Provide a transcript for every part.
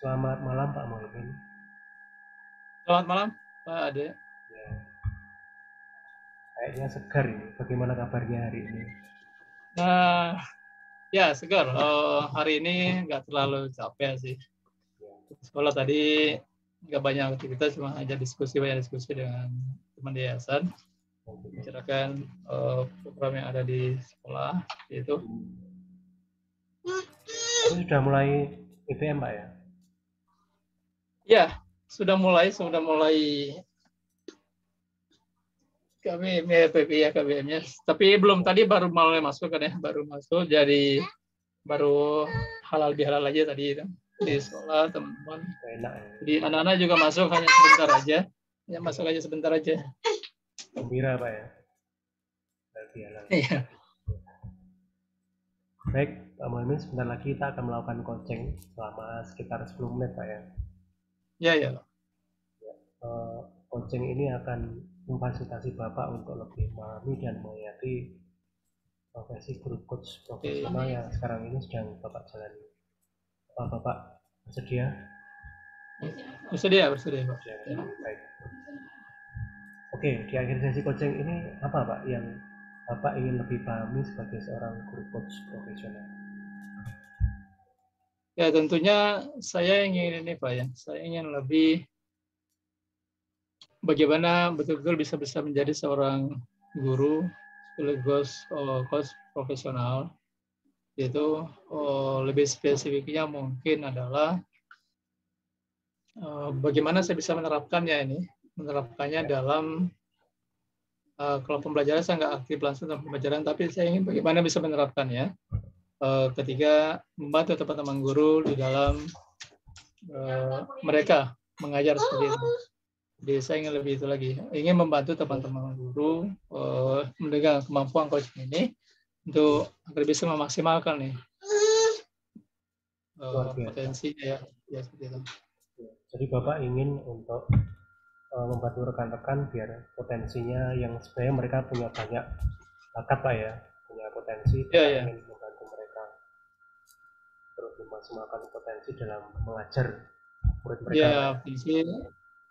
Selamat malam Pak Muhyiddin. Selamat malam, Pak Ade. Ya, kayaknya segar ini. Bagaimana kabarnya hari ini? Nah, ya segar. Hari ini nggak terlalu capek sih. Sekolah tadi nggak banyak aktivitas, cuma banyak diskusi dengan teman di yayasan, bicarakan program yang ada di sekolah, itu. Ini sudah mulai IPM Pak ya? Ya, sudah mulai kami PPI ya KBM-nya. Tapi belum, tadi baru mulai masuk kan ya, baru masuk, jadi baru halal bihalal aja tadi itu di sekolah teman-teman. Enak ya. Jadi anak-anak juga masuk hanya sebentar aja. Ya masuk aja sebentar aja. Gembira Pak ya? Halal. Iya. Baik, Pak Muhyiddin, sebentar lagi kita akan melakukan coaching selama sekitar 10 menit Pak ya. Ya, ya. Coaching ini akan memfasilitasi Bapak untuk lebih memahami dan mengerti profesi guru coach profesional yang sekarang ini sedang Bapak jalani. Bapak bersedia? Bersedia Pak. Ya. Baik. Oke, di akhir sesi coaching ini apa Pak yang Bapak ingin lebih pahami sebagai seorang guru coach profesional? Ya, tentunya saya ingin ini Pak ya. Saya ingin lebih bagaimana betul-betul bisa menjadi seorang guru sekaligus coach profesional. Itu lebih spesifiknya mungkin adalah bagaimana saya bisa menerapkannya dalam kalau pembelajaran saya nggak aktif langsung dalam pembelajaran, tapi saya ingin bagaimana bisa menerapkannya ketika membantu teman-teman guru di dalam mereka mengajar seperti itu. Jadi saya ingin lebih itu lagi, ingin membantu teman-teman guru mendengar kemampuan coaching ini untuk agar bisa memaksimalkan nih potensinya ya seperti itu. Jadi Bapak ingin untuk membantu rekan-rekan biar potensinya yang sebenarnya mereka punya banyak bakat Pak ya, punya potensi, Bapak ingin membantu mereka terus memaksimalkan potensi dalam mengajar murid mereka. Ya,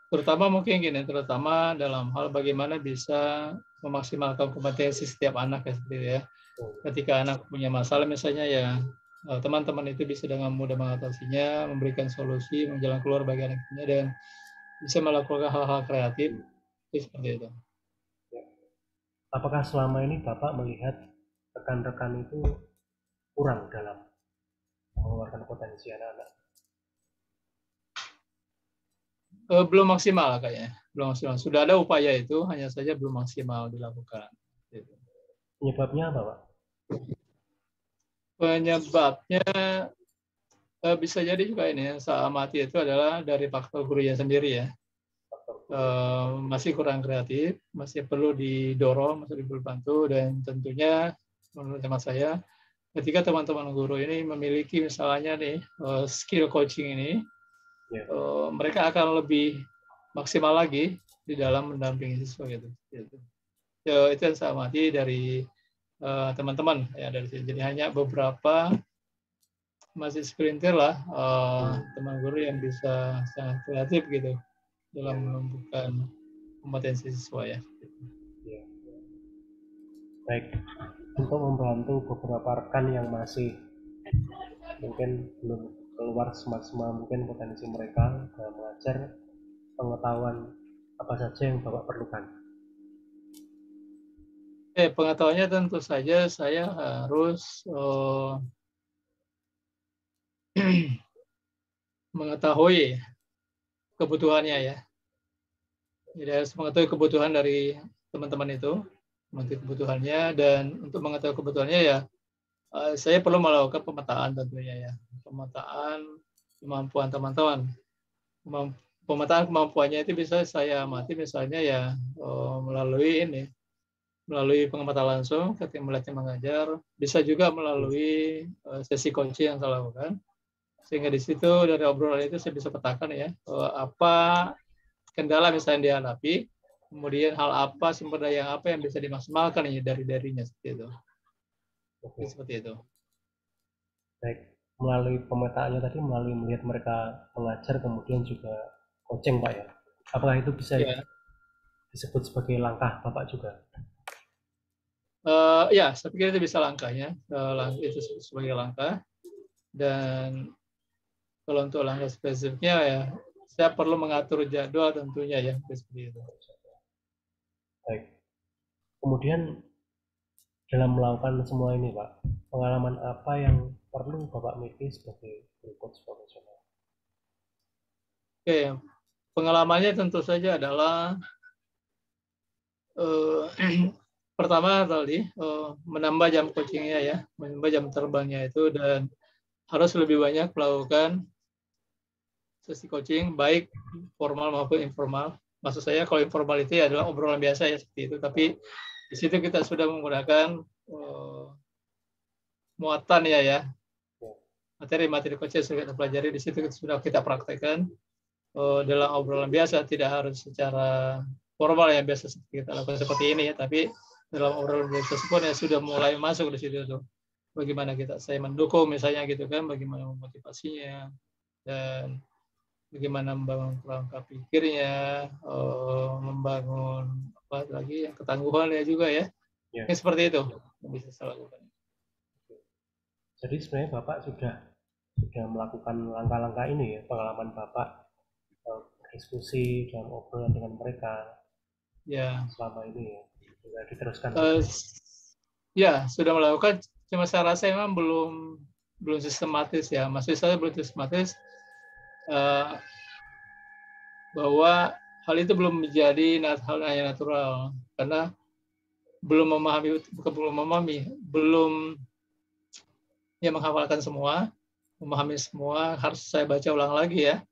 terutama mungkin gini, terutama dalam hal bagaimana bisa memaksimalkan kompetensi setiap anak ya seperti itu ya. Ketika anak punya masalah misalnya ya teman-teman itu bisa dengan mudah mengatasinya, memberikan solusi, menjalan keluar bagi anaknya dan bisa melakukan hal-hal kreatif seperti itu. Apakah selama ini Bapak melihat rekan-rekan itu kurang dalam mengeluarkan potensi anak-anak? Belum maksimal kayaknya, belum maksimal. Sudah ada upaya itu, hanya saja belum maksimal dilakukan. Penyebabnya apa Pak? Penyebabnya bisa jadi juga ini saya amati itu adalah dari faktor gurunya sendiri ya. Masih kurang kreatif, masih perlu didorong, masih perlu dibantu, dan tentunya menurut teman saya ketika teman-teman guru ini memiliki misalnya nih skill coaching ini, mereka akan lebih maksimal lagi di dalam mendampingi siswa gitu. Itu yang saya amati dari teman-teman ya dari sini. Jadi hanya beberapa masih sprinter lah teman guru yang bisa sangat kreatif gitu dalam menumbuhkan kompetensi siswa ya. Baik, untuk membantu beberapa rekan yang masih mungkin belum keluar semaksimal mungkin potensi mereka dalam mengajar, pengetahuan apa saja yang Bapak perlukan? Pengetahuannya tentu saja saya harus mengetahui kebutuhannya ya. Jadi harus mengetahui kebutuhan dari teman-teman itu, mengetahui kebutuhannya, dan untuk mengetahui kebutuhannya ya saya perlu melakukan pemetaan tentunya ya. Pemetaan kemampuan teman-teman. Pemetaan kemampuannya itu bisa saya amati misalnya ya melalui pengamatan langsung ketika melihatnya mengajar, bisa juga melalui sesi coaching yang saya lakukan. Sehingga di situ dari obrolan itu saya bisa petakan ya apa kendala misalnya dihadapi, kemudian hal apa, sumber daya apa yang bisa dimaksimalkan ya dari darinya seperti itu. Seperti itu. Baik, melalui pemetaannya tadi, melalui melihat mereka mengajar kemudian juga coaching Pak ya. Apakah itu bisa disebut sebagai langkah Bapak juga? Ya, saya pikir itu bisa langkahnya. Itu sebagai langkah. Dan kalau untuk langkah spesifiknya ya, saya perlu mengatur jadwal tentunya ya, seperti itu. Baik. Kemudian dalam melakukan semua ini Pak, pengalaman apa yang perlu Bapak miliki sebagai coach profesional? Oke, pengalamannya tentu saja adalah pertama tadi menambah jam coachingnya ya, menambah jam terbangnya itu, dan harus lebih banyak melakukan sesi coaching baik formal maupun informal. Maksud saya kalau informal itu ya adalah obrolan biasa ya seperti itu, tapi di situ kita sudah menggunakan muatan ya materi-materi coaching yang sudah kita pelajari di situ sudah kita praktekkan dalam obrolan biasa, tidak harus secara formal yang biasa kita lakukan seperti ini ya, tapi dalam obrolan biasa pun ya sudah mulai masuk di situ tuh. Bagaimana saya mendukung misalnya gitu kan, bagaimana memotivasinya, dan bagaimana membangun kerangka pikirnya, membangun apa lagi yang ketangguhan ya juga ya. Ini seperti itu yang bisa saya lakukan. Jadi sebenarnya Bapak sudah melakukan langkah-langkah ini ya, pengalaman Bapak diskusi dan obrolan dengan mereka ya selama ini ya, sudah diteruskan. Ya, sudah melakukan, cuma saya rasa memang belum sistematis ya. Maksud saya belum sistematis bahwa hal itu belum menjadi hal yang natural karena belum menghafalkan semua, memahami semua, harus saya baca ulang lagi ya.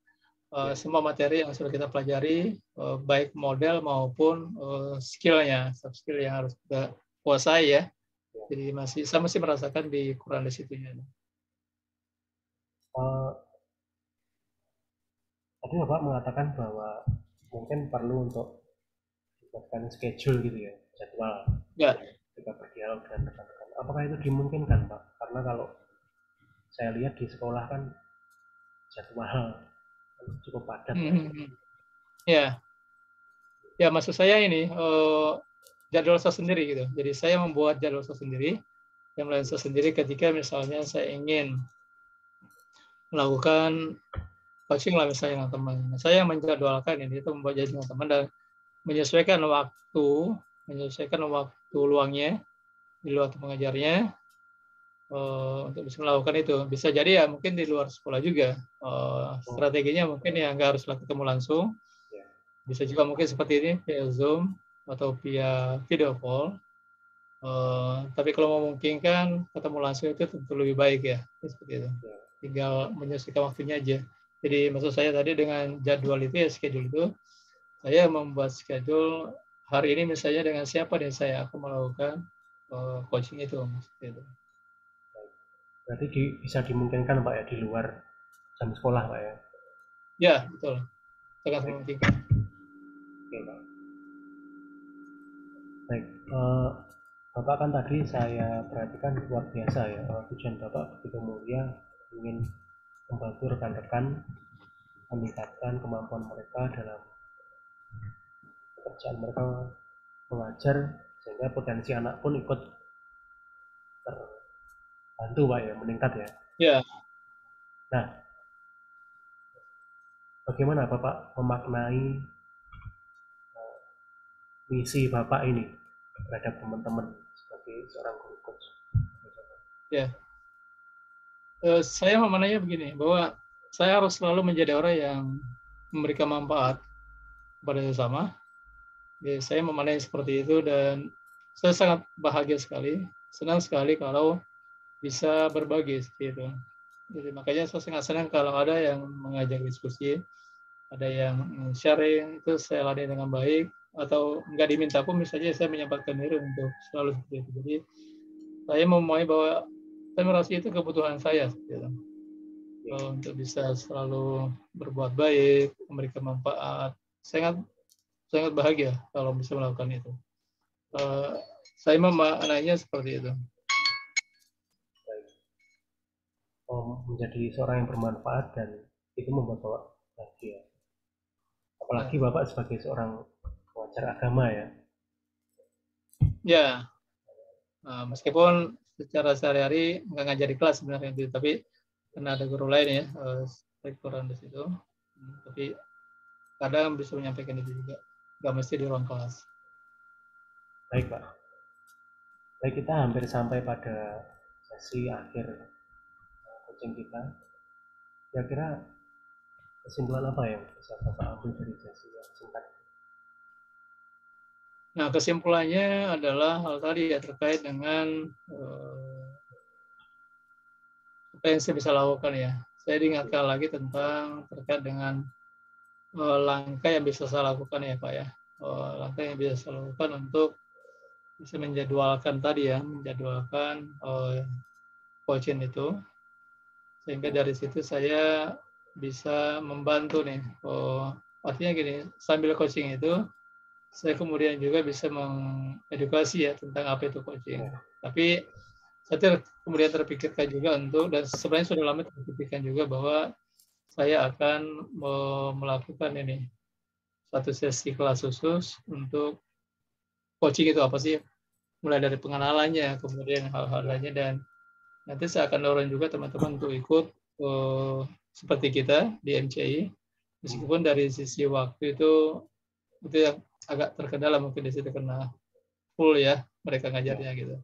Semua materi yang sudah kita pelajari, baik model maupun skill-nya, soft skill yang harus kita kuasai ya. Jadi saya masih merasakan kurang di situnya. Tadi Bapak mengatakan bahwa mungkin perlu untuk dibuatkan schedule gitu ya, jadwal. Ya. Kita berdialog dengan rekan-rekan. Apakah itu dimungkinkan Pak? Karena kalau saya lihat di sekolah kan jadwal cukup padat. Ya maksud saya ini jadwal saya sendiri gitu. Jadi saya membuat jadwal saya sendiri, yang lain saya sendiri ketika misalnya saya ingin melakukan coaching lah misalnya dengan teman. Saya menjadwalkan ini, itu membuat jadwal dengan teman dan menyesuaikan waktu luangnya di luar pengajarnya untuk bisa melakukan itu. Bisa jadi ya mungkin di luar sekolah juga. Strateginya mungkin ya nggak harus ketemu langsung. Bisa juga mungkin seperti ini via Zoom atau via video call. Tapi kalau memungkinkan ketemu langsung itu tentu lebih baik ya, seperti itu. Tinggal menyesuaikan waktunya aja. Jadi maksud saya tadi dengan jadwal itu ya, schedule itu, saya membuat schedule hari ini misalnya dengan siapa dan saya akan melakukan coaching itu, seperti itu. Berarti bisa dimungkinkan Pak ya di luar jam sekolah Pak ya? Ya betul, sangat memungkinkan. Oke Pak. Baik, Bapak kan tadi saya perhatikan luar biasa ya, tujuan Bapak begitu mulia, ingin membantu rekan-rekan meningkatkan kemampuan mereka dalam pekerjaan mereka mengajar, sehingga potensi anak pun ikut terbantu Pak ya, meningkat ya. Ya. Nah, bagaimana Bapak memaknai misi Bapak ini terhadap teman-teman sebagai seorang guru coach? Ya, saya memaknainya begini, bahwa saya harus selalu menjadi orang yang memberikan manfaat kepada sesama. Ya, saya memaknai seperti itu dan saya sangat bahagia sekali, senang sekali kalau bisa berbagi seperti itu. Jadi makanya saya sangat senang kalau ada yang mengajak diskusi, ada yang sharing, itu saya ladeni dengan baik, atau nggak diminta pun misalnya saya menyempatkan diri untuk selalu seperti itu. Jadi saya memahami bahwa saya merasa itu kebutuhan saya gitu, untuk bisa selalu berbuat baik, memberikan manfaat. Sangat bahagia kalau bisa melakukan itu. Saya memaknainya seperti itu. menjadi seorang yang bermanfaat dan itu membuat Bapak bahagia. Apalagi Bapak sebagai seorang pengajar agama ya. Ya, meskipun secara sehari-hari nggak ngajar di kelas sebenarnya itu, tapi karena ada guru lain ya, rektoran di situ. Tapi kadang bisa menyampaikan itu juga, nggak mesti di ruang kelas. Baik Pak. Baik, kita hampir sampai pada sesi akhir coaching kita. Kira-kira kesimpulan apa yang bisa Bapak ambil dari sesi yang singkat? Nah, kesimpulannya adalah hal tadi ya, terkait dengan apa yang saya bisa lakukan ya. Saya diingatkan lagi tentang terkait dengan langkah yang bisa saya lakukan ya Pak ya. Langkah yang bisa saya lakukan untuk bisa menjadwalkan tadi ya, menjadwalkan coaching itu, sehingga dari situ saya bisa membantu nih. Artinya gini, sambil coaching itu saya kemudian juga bisa mengedukasi ya tentang apa itu coaching. Tapi saya kemudian terpikirkan juga untuk, dan sebenarnya sudah lama terpikirkan juga bahwa saya akan melakukan ini satu sesi kelas khusus untuk coaching itu apa sih, mulai dari pengenalannya, kemudian hal-hal lainnya, dan nanti saya akan dorong juga teman-teman untuk ikut seperti kita di MCI, meskipun dari sisi waktu itu yang agak terkendala mungkin di situ karena full ya mereka ngajarnya gitu.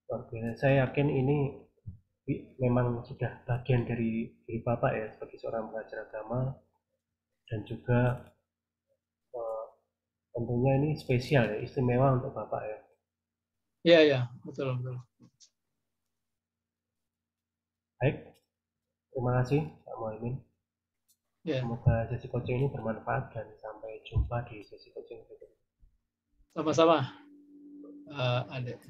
Oke, saya yakin ini memang sudah bagian dari diri Bapak ya sebagai seorang pengajar agama, dan juga tentunya ini spesial ya, istimewa untuk Bapak ya. Iya, ya, betul. Baik, terima kasih Pak Muhaimin. Ya. Semoga sesi coaching ini bermanfaat dan sampai jumpa di sesi coaching berikutnya. Sama-sama, Adek.